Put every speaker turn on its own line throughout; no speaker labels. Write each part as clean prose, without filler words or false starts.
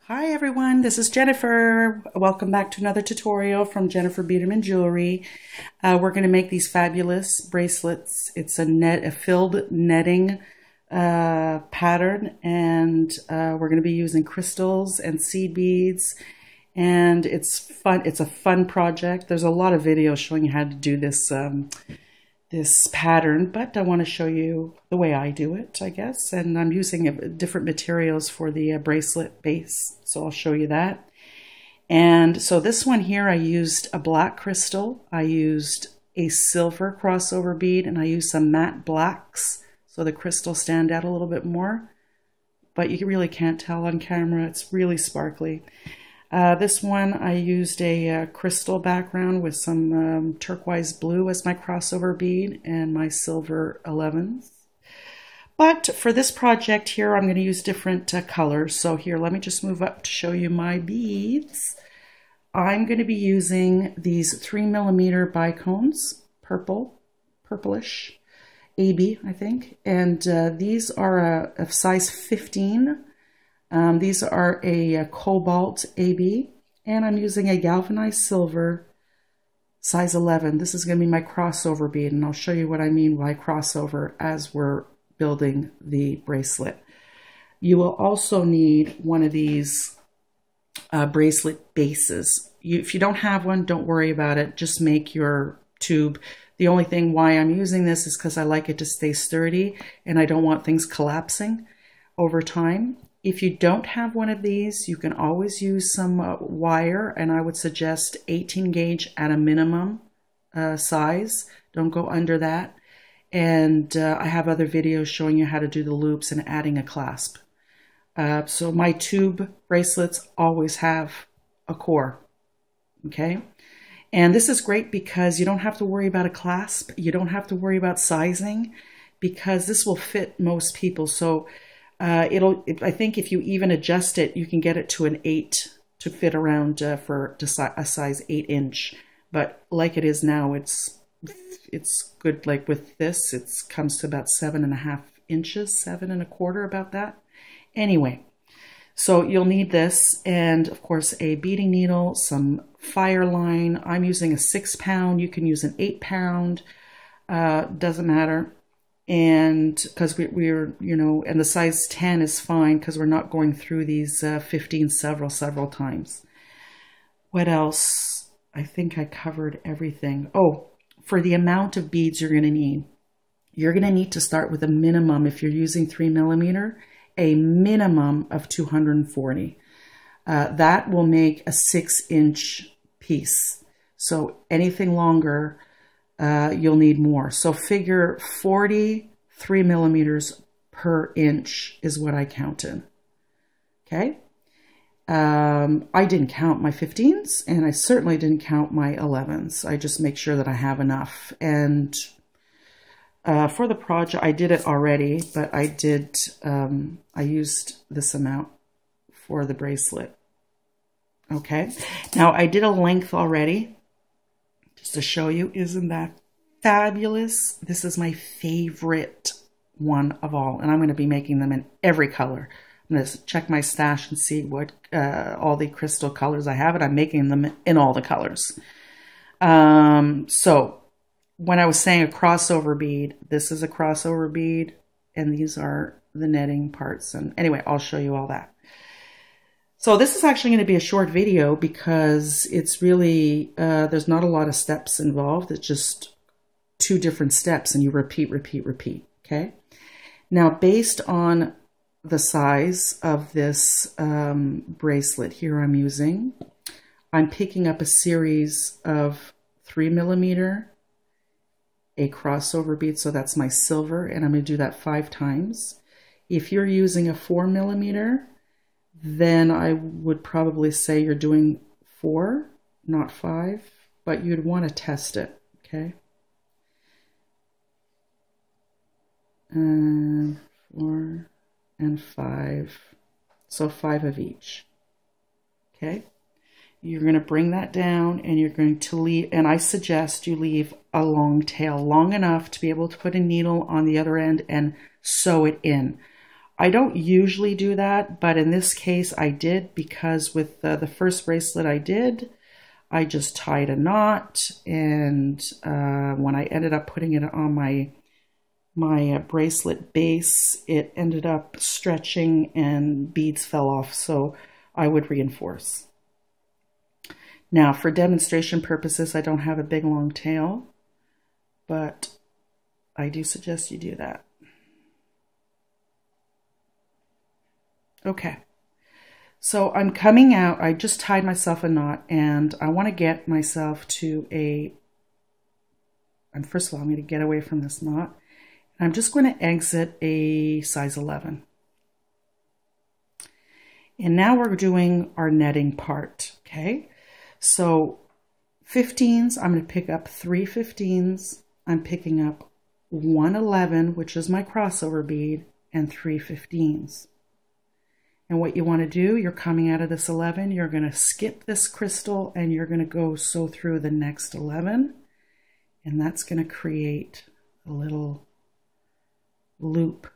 Hi everyone, this is Jennifer. Welcome back to another tutorial from Jennifer Biedermann Jewelry. We're going to make these fabulous bracelets. It's a filled netting pattern, and we're going to be using crystals and seed beads, and it's fun. It's a fun project. There's a lot of videos showing you how to do this this pattern, but I want to show you the way I do it, I guess. And I'm using different materials for the bracelet base, so I'll show you that. And so this one here, I used a black crystal, I used a silver crossover bead, and I used some matte blacks so the crystals stand out a little bit more, but you really can't tell on camera. It's really sparkly. This one, I used a crystal background with some turquoise blue as my crossover bead and my silver 11s. But for this project here, I'm going to use different colors. So here, let me just move up to show you my beads. I'm going to be using these 3mm bicones, purplish, AB, I think. And these are a size 15. These are a cobalt AB, and I'm using a galvanized silver size 11. This is going to be my crossover bead, and I'll show you what I mean by crossover as we're building the bracelet. You will also need one of these bracelet bases. If you don't have one, don't worry about it. Just make your tube. The only thing why I'm using this is because I like it to stay sturdy, and I don't want things collapsing over time. If you don't have one of these, you can always use some wire, and I would suggest 18 gauge at a minimum size. Don't go under that. And I have other videos showing you how to do the loops and adding a clasp. So my tube bracelets always have a core, okay? And this is great because you don't have to worry about a clasp. You don't have to worry about sizing because this will fit most people. So I think if you even adjust it, you can get it to an 8 to fit around for a size 8-inch. But like it is now, it's good. Like with this, it comes to about 7.5 inches, 7.25, about that. Anyway, so you'll need this, and of course a beading needle, some fire line. I'm using a 6-pound. You can use an 8-pound. Doesn't matter. And because we're, you know, and the size 10 is fine because we're not going through these 15 several times. What else? I think I covered everything. Oh, for the amount of beads you're going to need to start with a minimum, if you're using 3mm, a minimum of 240. That will make a 6-inch piece. So anything longer, you'll need more. So figure 40 3mm per inch is what I counted. Okay. I didn't count my 15s, and I certainly didn't count my 11s. I just make sure that I have enough. And for the project, I did it already, but I used this amount for the bracelet. Okay. Now I did a length already. To show you, isn't that fabulous? This is my favorite one of all, and I'm going to be making them in every color. I'm going to check my stash and see what all the crystal colors I have, and I'm making them in all the colors. So when I was saying a crossover bead, this is a crossover bead, and these are the netting parts. And anyway, I'll show you all that. So this is actually going to be a short video because it's really, there's not a lot of steps involved. It's just 2 different steps, and you repeat, okay? Now, based on the size of this bracelet here I'm picking up a series of 3mm, a crossover bead, so that's my silver, and I'm going to do that 5 times. If you're using a 4mm, then I would probably say you're doing 4, not 5, but you'd want to test it, okay? 4 and 5, so 5 of each, okay? You're going to bring that down, and you're going to leave, and I suggest you leave a long tail, long enough to be able to put a needle on the other end and sew it in. I don't usually do that, but in this case I did, because with the first bracelet I did, I just tied a knot, and when I ended up putting it on my bracelet base, it ended up stretching and beads fell off, so I would reinforce. Now, for demonstration purposes, I don't have a big long tail, but I do suggest you do that. Okay, so I'm coming out. I just tied myself a knot, and I want to get myself to and first of all, I'm going to get away from this knot. I'm just going to exit a size 11. And now we're doing our netting part, okay? So 15s, I'm going to pick up 3 15s. I'm picking up 1 11, which is my crossover bead, and 3 15s. And what you want to do, you're coming out of this 11, you're going to skip this crystal, and you're going to go sew through the next 11. And that's going to create a little loop.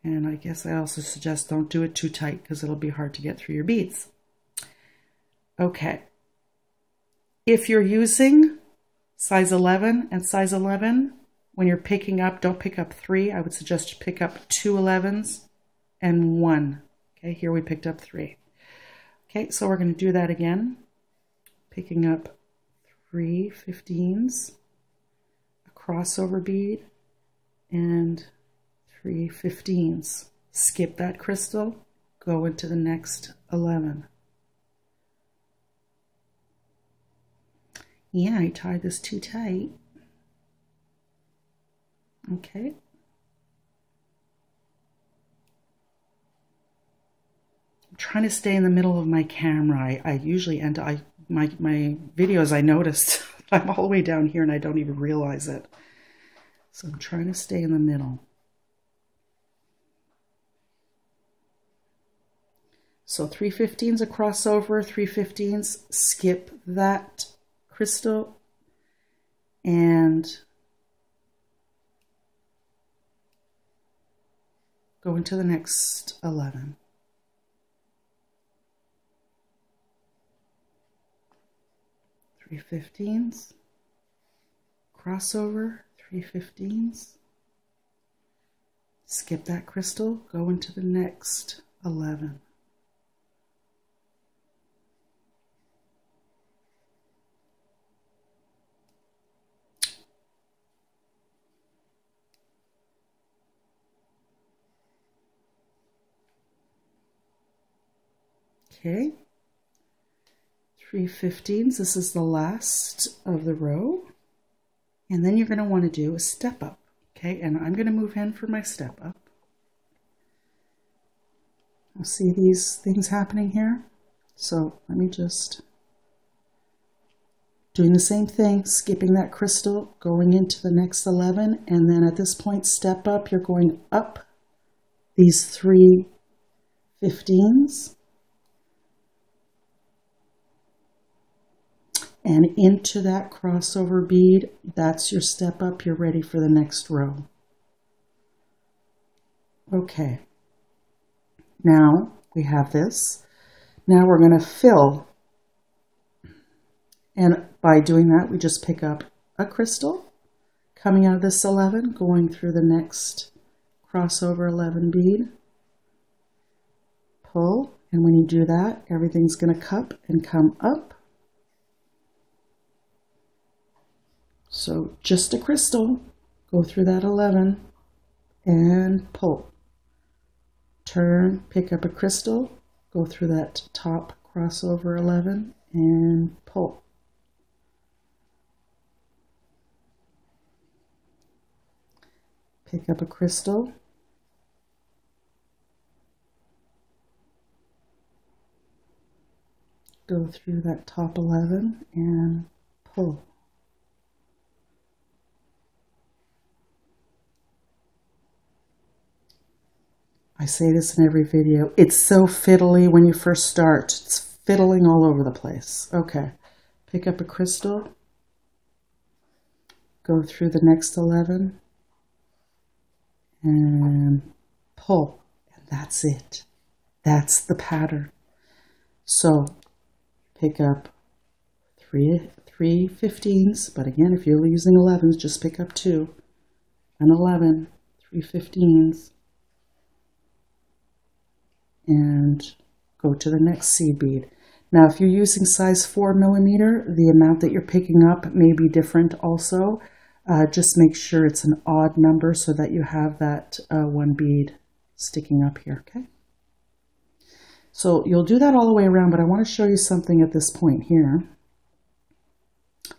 And I guess I also suggest don't do it too tight, because it'll be hard to get through your beads. Okay. If you're using size 11 and size 11, when you're picking up, don't pick up 3. I would suggest you pick up 2 11s and 1. Okay, here we picked up 3. Okay, so we're going to do that again. Picking up 3 15s, a crossover bead, and 3 15s. Skip that crystal, go into the next 11. Yeah, I tied this too tight. Okay. I'm trying to stay in the middle of my camera. I usually end my videos, I noticed I'm all the way down here and I don't even realize it. So I'm trying to stay in the middle. So 3 15s a crossover, 3 15s, skip that crystal, and go into the next 11. Three 15s, crossover, 3 15s, skip that crystal, go into the next 11. Okay, 3 15s, this is the last of the row, and then you're going to want to do a step up, okay, and I'm going to move in for my step up. I'll see these things happening here, so let me just, doing the same thing, skipping that crystal, going into the next 11, and then at this point, step up, you're going up these 3 15s, and into that crossover bead. That's your step up. You're ready for the next row. Okay. Now we have this. Now we're going to fill. And by doing that, we just pick up a crystal, coming out of this 11, going through the next crossover 11 bead, pull, and when you do that, everything's going to cup and come up. So just a crystal, go through that 11 and pull. Turn, pick up a crystal, go through that top crossover 11 and pull. Pick up a crystal, go through that top 11 and pull. I say this in every video. It's so fiddly when you first start. It's fiddling all over the place. Okay. Pick up a crystal. Go through the next 11. and pull, and that's it. That's the pattern. So pick up three 15s, but again, if you're using 11s, just pick up 2, an 11, 3 15s, and go to the next seed bead. Now, if you're using size 4mm, the amount that you're picking up may be different also. Just make sure it's an odd number so that you have that one bead sticking up here, okay? So you'll do that all the way around, but I want to show you something at this point here.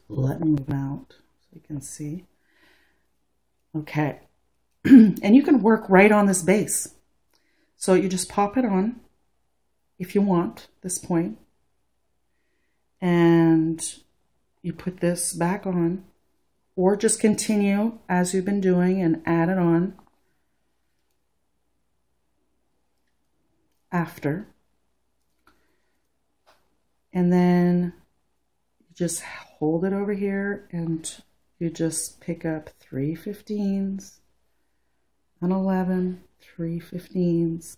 Let me move out so you can see. Okay. And you can work right on this base. So you just pop it on if you want, this point. And you put this back on, or just continue as you've been doing and add it on after. And then you just hold it over here and you just pick up 3 15s, an 11, 3 15s,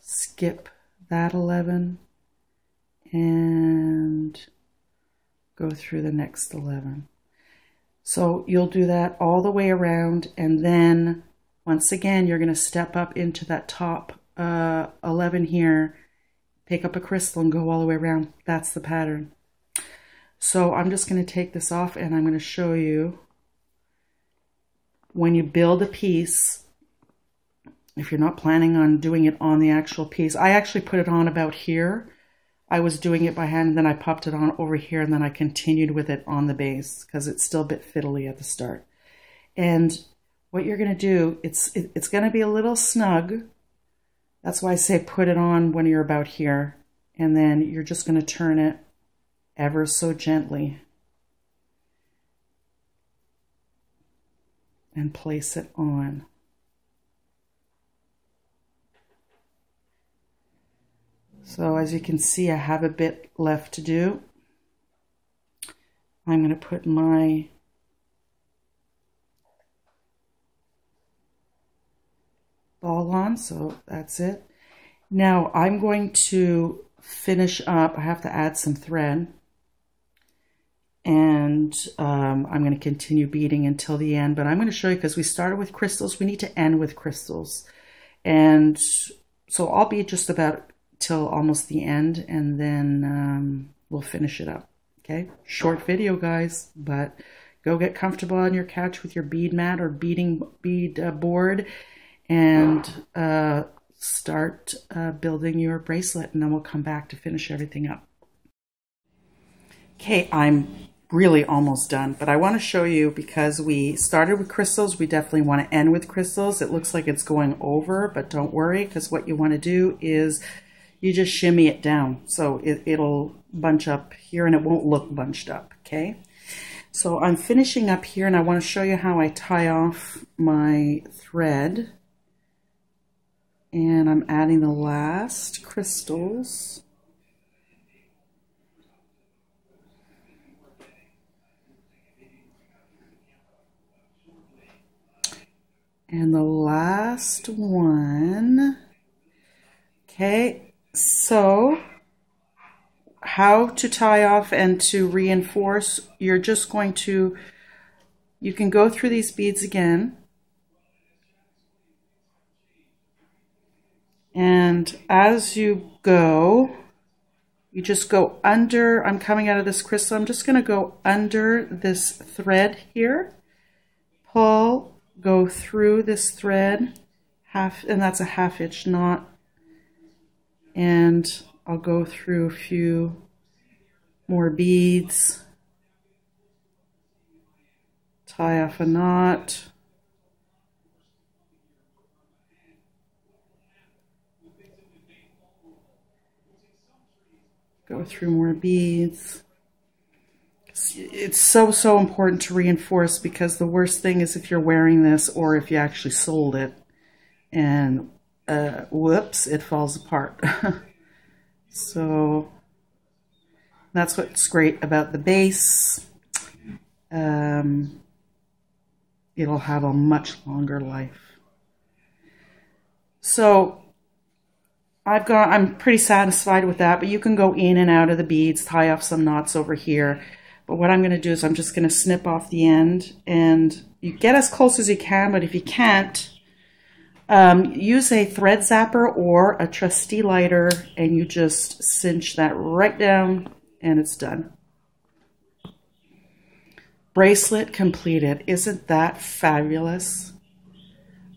skip that 11, and go through the next 11. So you'll do that all the way around, and then once again you're going to step up into that top 11 here, pick up a crystal and go all the way around. That's the pattern. So I'm just going to take this off and I'm going to show you when you build a piece, if you're not planning on doing it on the actual piece. I actually put it on about here. I was doing it by hand, and then I popped it on over here, and then I continued with it on the base because it's still a bit fiddly at the start. And what you're going to do, it's going to be a little snug. That's why I say put it on when you're about here, and then you're just going to turn it ever so gently and place it on. So as you can see, I have a bit left to do. I'm going to put my ball on, so that's it. Now I'm going to finish up. I have to add some thread, and I'm going to continue beading until the end, but I'm going to show you, because we started with crystals, we need to end with crystals. And so I'll bead just about till almost the end, and then we'll finish it up. Okay, short video, guys, but go get comfortable on your couch with your bead mat or bead board, and start building your bracelet, and then we'll come back to finish everything up. Okay, I'm really almost done, but I want to show you, because we started with crystals, we definitely want to end with crystals. It looks like it's going over, but don't worry, because what you want to do is you just shimmy it down, so it'll bunch up here and it won't look bunched up, okay? So I'm finishing up here, and I want to show you how I tie off my thread. And I'm adding the last crystals. And the last one. Okay. So, how to tie off and to reinforce, you're just going to, you can go through these beads again. And as you go, you just go under, I'm coming out of this crystal, I'm just going to go under this thread here, pull, go through this thread, and that's a 1/2 inch knot. And I'll go through a few more beads, tie off a knot, go through more beads. It's so important to reinforce, because the worst thing is if you're wearing this, or if you actually sold it and whoops, it falls apart. So that's what's great about the base. it'll have a much longer life. So I'm pretty satisfied with that, but you can go in and out of the beads, tie off some knots over here. But what I'm going to do is I'm just going to snip off the end, and you get as close as you can, but if you can't, use a thread zapper or a trusty lighter, and you just cinch that right down, and it's done. Bracelet completed. Isn't that fabulous?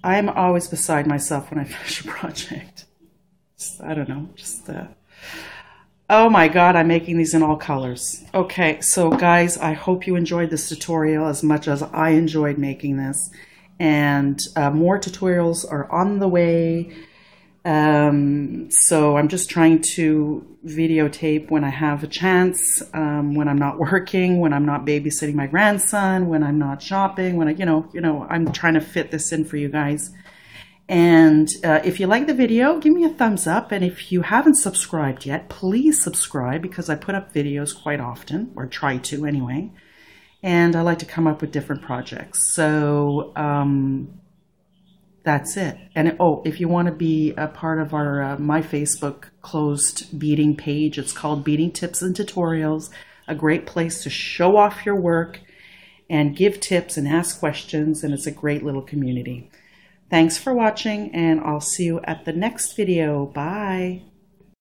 I am always beside myself when I finish a project. I don't know, oh my God, I'm making these in all colors. Okay, so guys, I hope you enjoyed this tutorial as much as I enjoyed making this. And more tutorials are on the way. So I'm just trying to videotape when I have a chance, when I'm not working, when I'm not babysitting my grandson, when I'm not shopping, when I'm trying to fit this in for you guys. And if you like the video, give me a thumbs up. And if you haven't subscribed yet, please subscribe, because I put up videos quite often, or try to anyway. And I like to come up with different projects. So that's it. And if you want to be a part of our my Facebook closed beading page, it's called Beading Tips and Tutorials. A great place to show off your work and give tips and ask questions. And it's a great little community. Thanks for watching, and I'll see you at the next video. Bye.